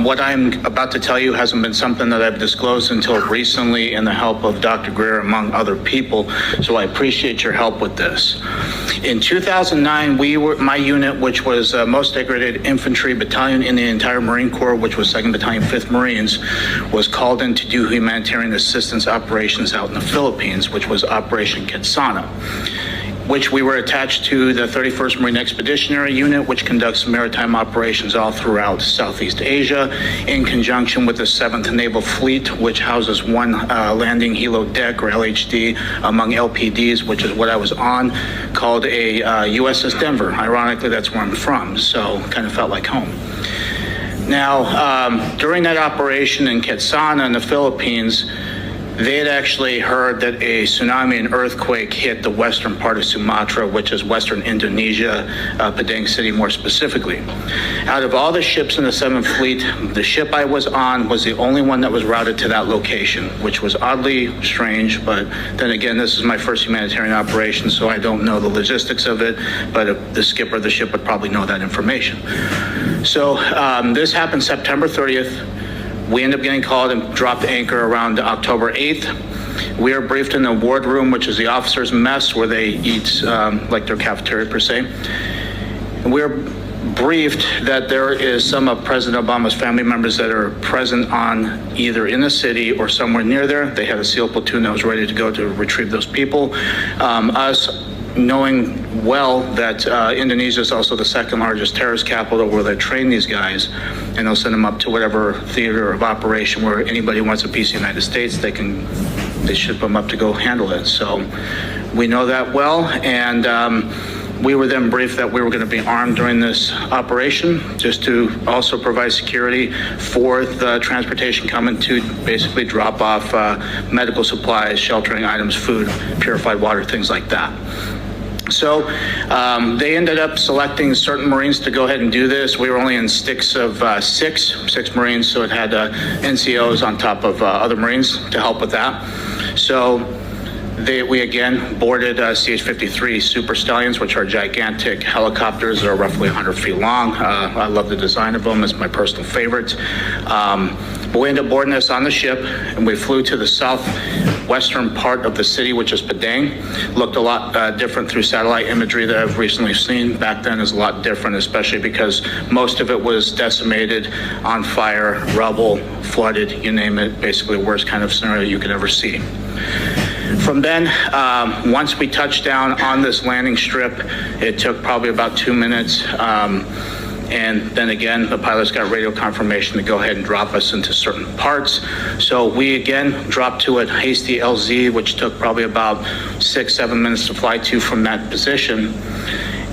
What I'm about to tell you hasn't been something that I've disclosed until recently in the help of Dr. Greer, among other people, so I appreciate your help with this. In 2009, my unit, which was most decorated infantry battalion in the entire Marine Corps, which was 2nd Battalion, 5th Marines, was called in to do humanitarian assistance operations out in the Philippines, which was Operation Quetzana, which we were attached to the 31st Marine Expeditionary Unit, which conducts maritime operations all throughout Southeast Asia, in conjunction with the 7th Naval Fleet, which houses one landing helo deck, or LHD, among LPDs, which is what I was on, called a USS Denver. Ironically, that's where I'm from, so kind of felt like home. Now, during that operation in Quetzana in the Philippines, they had actually heard that a tsunami and earthquake hit the western part of Sumatra, which is western Indonesia, Padang City more specifically. Out of all the ships in the 7th Fleet, the ship I was on was the only one that was routed to that location, which was oddly strange, but then again, this is my first humanitarian operation, so I don't know the logistics of it, but the skipper of the ship would probably know that information. So this happened September 30th. We end up getting called and dropped anchor around October 8th. We are briefed in the wardroom, which is the officers' mess, where they eat like their cafeteria per se. And we're briefed that there is some of President Obama's family members that are present on either in the city or somewhere near there. They had a SEAL platoon that was ready to go to retrieve those people. Us knowing well that Indonesia is also the 2nd largest terrorist capital where they train these guys, and they'll send them up to whatever theater of operation where anybody wants a piece of the United States, they ship them up to go handle it. So we know that well, and we were then briefed that we were going to be armed during this operation, just to also provide security for the transportation coming to basically drop off medical supplies, sheltering items, food, purified water, things like that. So they ended up selecting certain Marines to go ahead and do this. We were only in sticks of six Marines, so it had NCOs on top of other Marines to help with that. So we again boarded CH-53 Super Stallions, which are gigantic helicopters. They're roughly 100 feet long. I love the design of them. It's my personal favorite. But we ended up boarding this on the ship, and we flew to the southwestern part of the city, which is Padang. Looked a lot different through satellite imagery that I've recently seen. Back then is a lot different, especially because most of it was decimated, on fire, rubble, flooded, you name it. Basically the worst kind of scenario you could ever see. From then, once we touched down on this landing strip, it took probably about 2 minutes. And then again, the pilots got radio confirmation to go ahead and drop us into certain parts. So we again dropped to a hasty LZ, which took probably about 6-7 minutes to fly to from that position.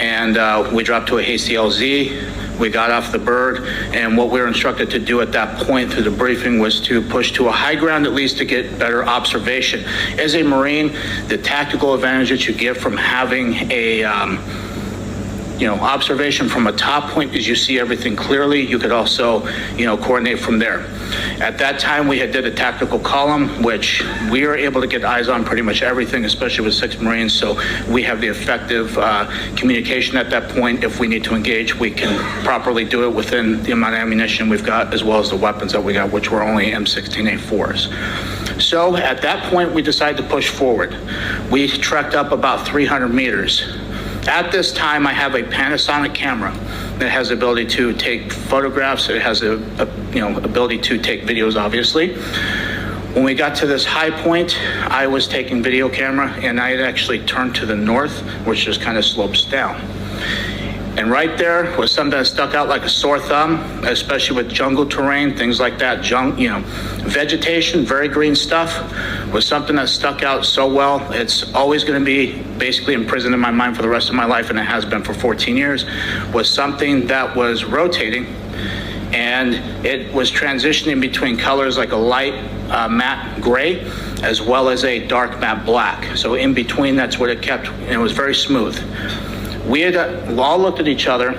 And we dropped to a hasty LZ. We got off the bird, and what we were instructed to do at that point through the briefing was to push to a high ground, at least to get better observation. As a Marine, the tactical advantage that you get from having a observation from a top point is you see everything clearly. You could also, coordinate from there. At that time, we had did a tactical column, which we are able to get eyes on pretty much everything, especially with 6 Marines. So we have the effective communication at that point. If we need to engage, we can properly do it within the amount of ammunition we've got, as well as the weapons that we got, which were only M16A4s. So at that point, we decided to push forward. We trekked up about 300 meters. At this time, I have a Panasonic camera that has the ability to take photographs. It has a ability to take videos, obviously. When we got to this high point, I was taking video camera, and I had actually turned to the north, which just kind of slopes down. And right there was something that stuck out like a sore thumb, especially with jungle terrain, things like that. Vegetation, very green stuff, was something that stuck out so well. It's always going to be basically imprisoned in my mind for the rest of my life, and it has been for 14 years, was something that was rotating, and it was transitioning between colors like a light matte gray, as well as a dark matte black. So in between, that's what it kept, and it was very smooth. We had all looked at each other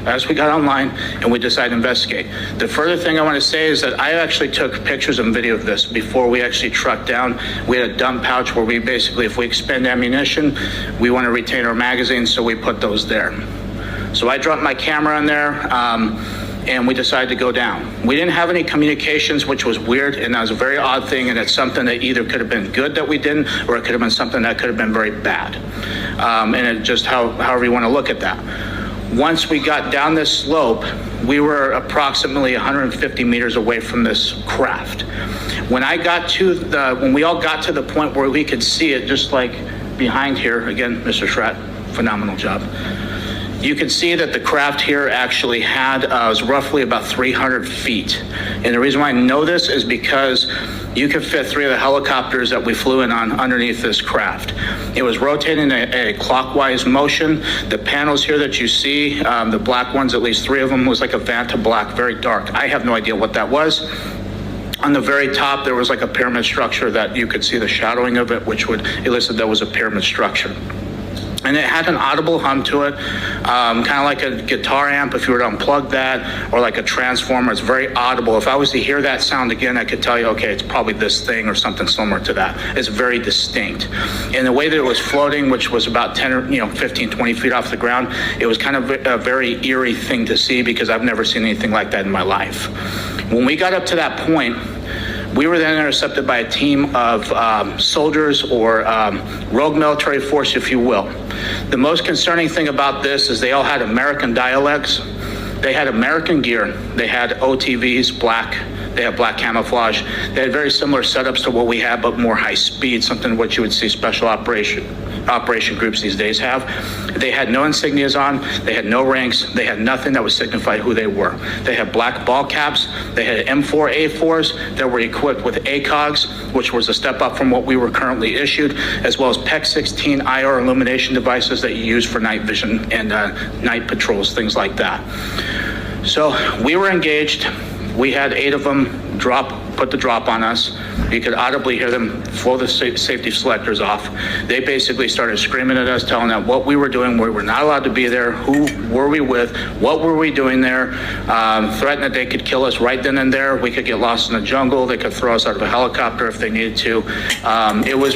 as we got online, and we decided to investigate. The further thing I want to say is that I actually took pictures and video of this before we actually trucked down. We had a dump pouch where we basically, if we expend ammunition, we want to retain our magazines, so we put those there. So I dropped my camera in there, and we decided to go down. We didn't have any communications, which was weird, and that was a very odd thing, and it's something that either could have been good that we didn't, or it could have been something that could have been very bad. And it just however you want to look at that. Once we got down this slope, we were approximately 150 meters away from this craft. When we all got to the point where we could see it, just like behind here, again, Mr. Schratt, phenomenal job. You can see that the craft here actually was roughly about 300 feet. And the reason why I know this is because you could fit 3 of the helicopters that we flew in on underneath this craft. It was rotating a clockwise motion. The panels here that you see, the black ones, at least 3 of them, was like a Vanta black, very dark. I have no idea what that was. On the very top, there was like a pyramid structure that you could see the shadowing of it, which would elicit that was a pyramid structure. And it had an audible hum to it, kind of like a guitar amp if you were to unplug that, or like a transformer. It's very audible. If I was to hear that sound again, I could tell you, okay, it's probably this thing or something similar to that. It's very distinct. And the way that it was floating, which was about 10 or 15, 20 feet off the ground, it was kind of a very eerie thing to see because I've never seen anything like that in my life. When we got up to that point, we were then intercepted by a team of soldiers or rogue military force, if you will. The most concerning thing about this is they all had American dialects. They had American gear. They had OTVs, black. They had black camouflage. They had very similar setups to what we have, but more high speed, something what you would see special operation groups these days have. They had no insignias on. They had no ranks. They had nothing that would signify who they were. They had black ball caps. They had M4A4s that were equipped with ACOGs, which was a step up from what we were currently issued, as well as PEC-16 IR illumination devices that you use for night vision and night patrols, things like that. So we were engaged. We had 8 of them put the drop on us. You could audibly hear them blow the safety selectors off. They basically started screaming at us, telling us what we were doing. We were not allowed to be there. Who were we with? What were we doing there? Threatened that they could kill us right then and there. We could get lost in the jungle. They could throw us out of a helicopter if they needed to. It was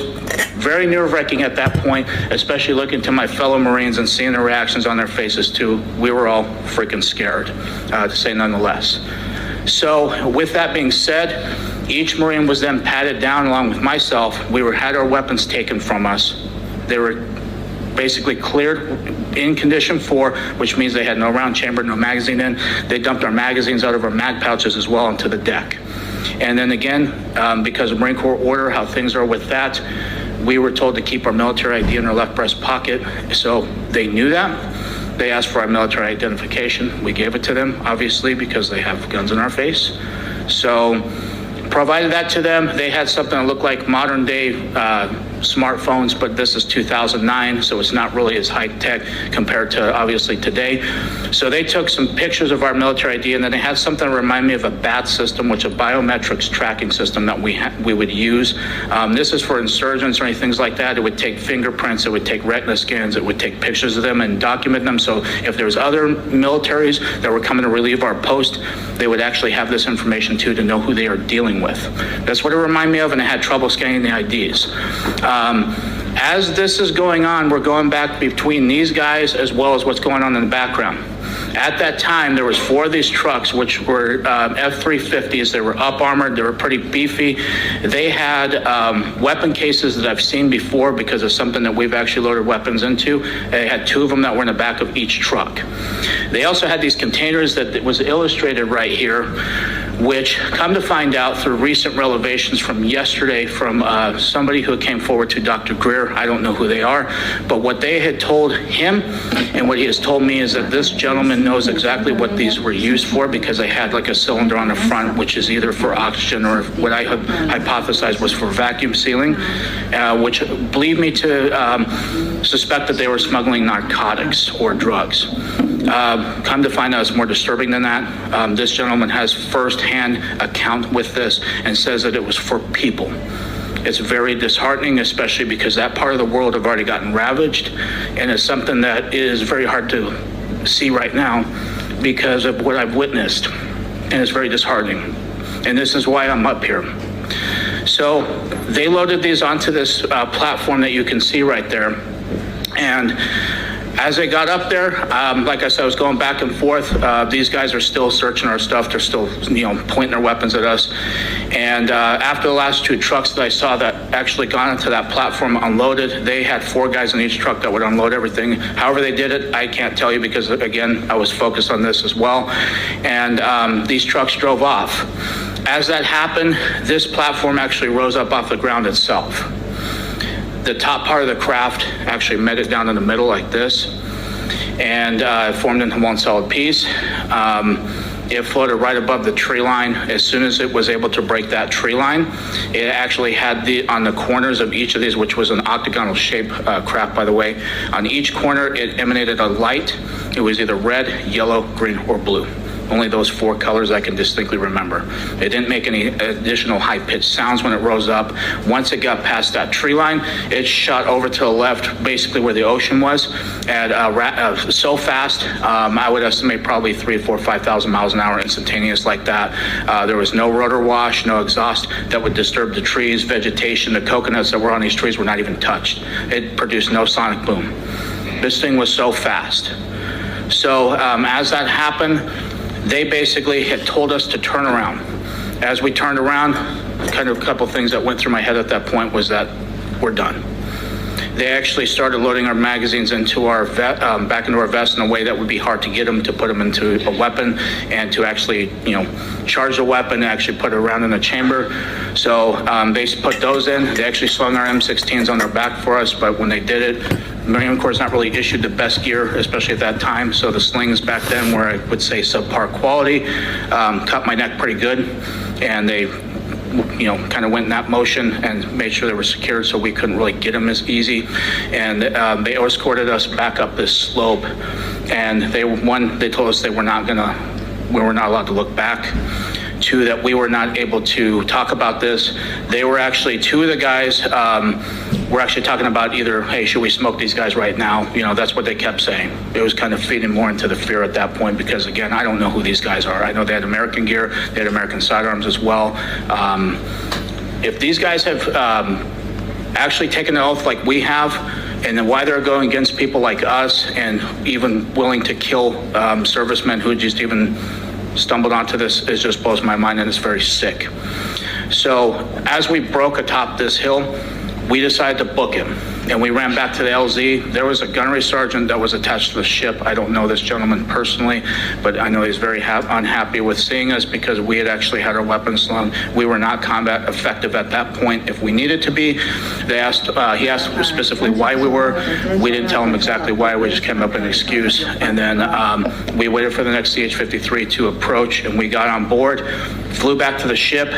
very nerve-wracking at that point, especially looking to my fellow Marines and seeing the reactions on their faces too. We were all freaking scared, to say none the less. So with that being said, each Marine was then patted down along with myself. We had our weapons taken from us. They were basically cleared in condition 4, which means they had no round chamber, no magazine in. They dumped our magazines out of our mag pouches as well onto the deck. And then again, because of Marine Corps order, how things are with that, we were told to keep our military ID in our left breast pocket. So they knew that. They asked for our military identification. We gave it to them, obviously, because they have guns in our face. So provided that to them. They had something that looked like modern day smartphones, but this is 2009, so it's not really as high tech compared to obviously today. So they took some pictures of our military ID, and then they had something that remind me of a BAT system, which is a biometrics tracking system that we would use. This is for insurgents or anything like that. It would take fingerprints, it would take retina scans, it would take pictures of them and document them. So if there was other militaries that were coming to relieve our post, they would actually have this information too to know who they are dealing with. That's what it reminded me of, and I had trouble scanning the IDs. As this is going on, we're going back between these guys as well as what's going on in the background. At that time, there was 4 of these trucks, which were F-350s. They were up armored. They were pretty beefy. They had weapon cases that I've seen before because of something that we've actually loaded weapons into. They had 2 of them that were in the back of each truck. They also had these containers that was illustrated right here, which come to find out through recent revelations from yesterday from somebody who came forward to Dr. Greer. I don't know who they are, but what they had told him and what he has told me is that this gentleman knows exactly what these were used for because they had like a cylinder on the front, which is either for oxygen or what I hypothesized was for vacuum sealing, which believed me to suspect that they were smuggling narcotics or drugs. Come to find out it's more disturbing than that. This gentleman has first-hand account with this and says that it was for people. It's very disheartening, especially because that part of the world have already gotten ravaged, and it's something that is very hard to see right now because of what I've witnessed, and it's very disheartening. And this is why I'm up here. So they loaded these onto this platform that you can see right there, and As I got up there, like I said, I was going back and forth. These guys are still searching our stuff. They're still, pointing their weapons at us. And after the last two trucks that I saw that actually got into that platform unloaded, they had 4 guys in each truck that would unload everything. However they did it, I can't tell you because, again, I was focused on this as well. And these trucks drove off. As that happened, this platform actually rose up off the ground itself. The top part of the craft actually met it down in the middle like this, and it formed into one solid piece. It floated right above the tree line. As soon as it was able to break that tree line, it actually had on the corners of each of these, which was an octagonal shape craft, by the way, on each corner it emanated a light. It was either red, yellow, green, or blue. Only those 4 colors I can distinctly remember. It didn't make any additional high-pitched sounds when it rose up. Once it got past that tree line, it shot over to the left, basically where the ocean was, at so fast, I would estimate probably 3,000, 4,000, 5,000 miles an hour instantaneous like that. There was no rotor wash, no exhaust that would disturb the trees, vegetation. The coconuts that were on these trees were not even touched. It produced no sonic boom. This thing was so fast. So as that happened, they basically had told us to turn around. As we turned around, kind of a couple things that went through my head at that point was that we're done. They actually started loading our magazines into our back into our vest in a way that would be hard to get them to put them into a weapon and to actually, charge the weapon and actually put it around in the chamber. So they put those in. They actually slung our M16s on their back for us, but when they did it, Marine Corps not really issued the best gear, especially at that time. So the slings back then were, I would say, subpar quality, cut my neck pretty good, and they kind of went in that motion and made sure they were secured so we couldn't really get them as easy. And they escorted us back up this slope. And they told us we were not allowed to look back. 2, that we were not able to talk about this. They were actually, 2 of the guys were actually talking about either, hey, should we smoke these guys right now? That's what they kept saying. It was kind of feeding more into the fear at that point because, again, I don't know who these guys are. I know they had American gear, they had American sidearms as well. If these guys have actually taken an oath like we have, and then why they're going against people like us and even willing to kill servicemen who just even stumbled onto this, it just blows my mind, and it's very sick. So as we broke atop this hill, we decided to book him, and we ran back to the LZ. There was a gunnery sergeant that was attached to the ship. I don't know this gentleman personally, but I know he's very unhappy with seeing us because we had actually had our weapons slung. We were not combat effective at that point if we needed to be. He asked specifically why we were. We didn't tell him exactly why. We just came up with an excuse. And then we waited for the next CH-53 to approach, and we got on board, flew back to the ship.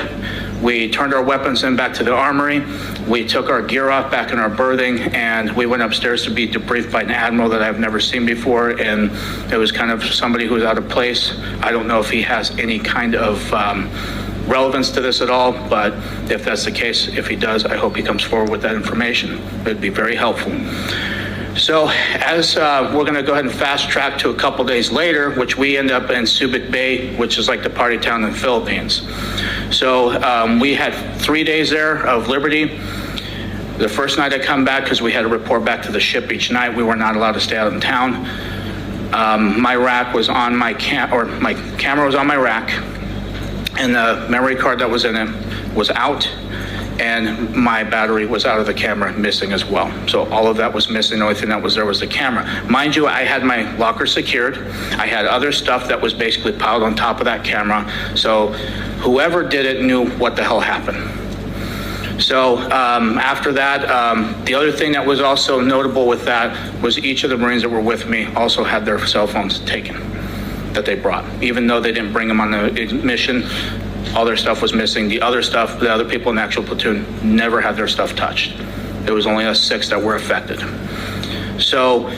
We turned our weapons in back to the armory. We took our gear off back in our berthing, and we went upstairs to be debriefed by an admiral that I've never seen before, and it was kind of somebody who was out of place. I don't know if he has any kind of relevance to this at all, but if that's the case, if he does, I hope he comes forward with that information. It'd be very helpful. So as we're going to go ahead and fast track to a couple days later, which we end up in Subic Bay, which is like the party town in the Philippines. So we had 3 days there of liberty. The first night I come back, because we had to report back to the ship each night, we were not allowed to stay out in town. My rack was on my camera was on my rack, and the memory card that was in it was out, and my battery was out of the camera, missing as well. So all of that was missing. The only thing that was there was the camera. Mind you, I had my locker secured. I had other stuff that was basically piled on top of that camera. So whoever did it knew what the hell happened. So after that, the other thing that was also notable with that was each of the Marines that were with me also had their cell phones taken that they brought. Even though they didn't bring them on the mission, all their stuff was missing. The other stuff, the other people in the actual platoon never had their stuff touched. It was only us 6 that were affected. So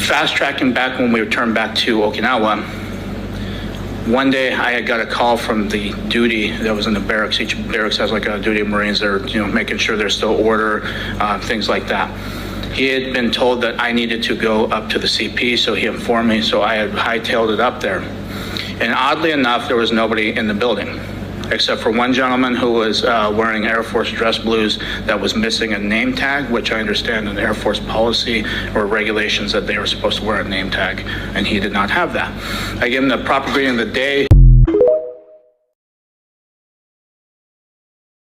fast tracking back when we returned back to Okinawa, one day I had got a call from the duty that was in the barracks. Each barracks has like a duty of Marines that are, making sure there's still order, things like that. He had been told that I needed to go up to the CP, so he informed me. So I had hightailed it up there. And oddly enough, there was nobody in the building. except for one gentleman who was wearing Air Force dress blues that was missing a name tag, which I understand in Air Force policy or regulations that they were supposed to wear a name tag, and he did not have that. I gave him the proper greeting of the day.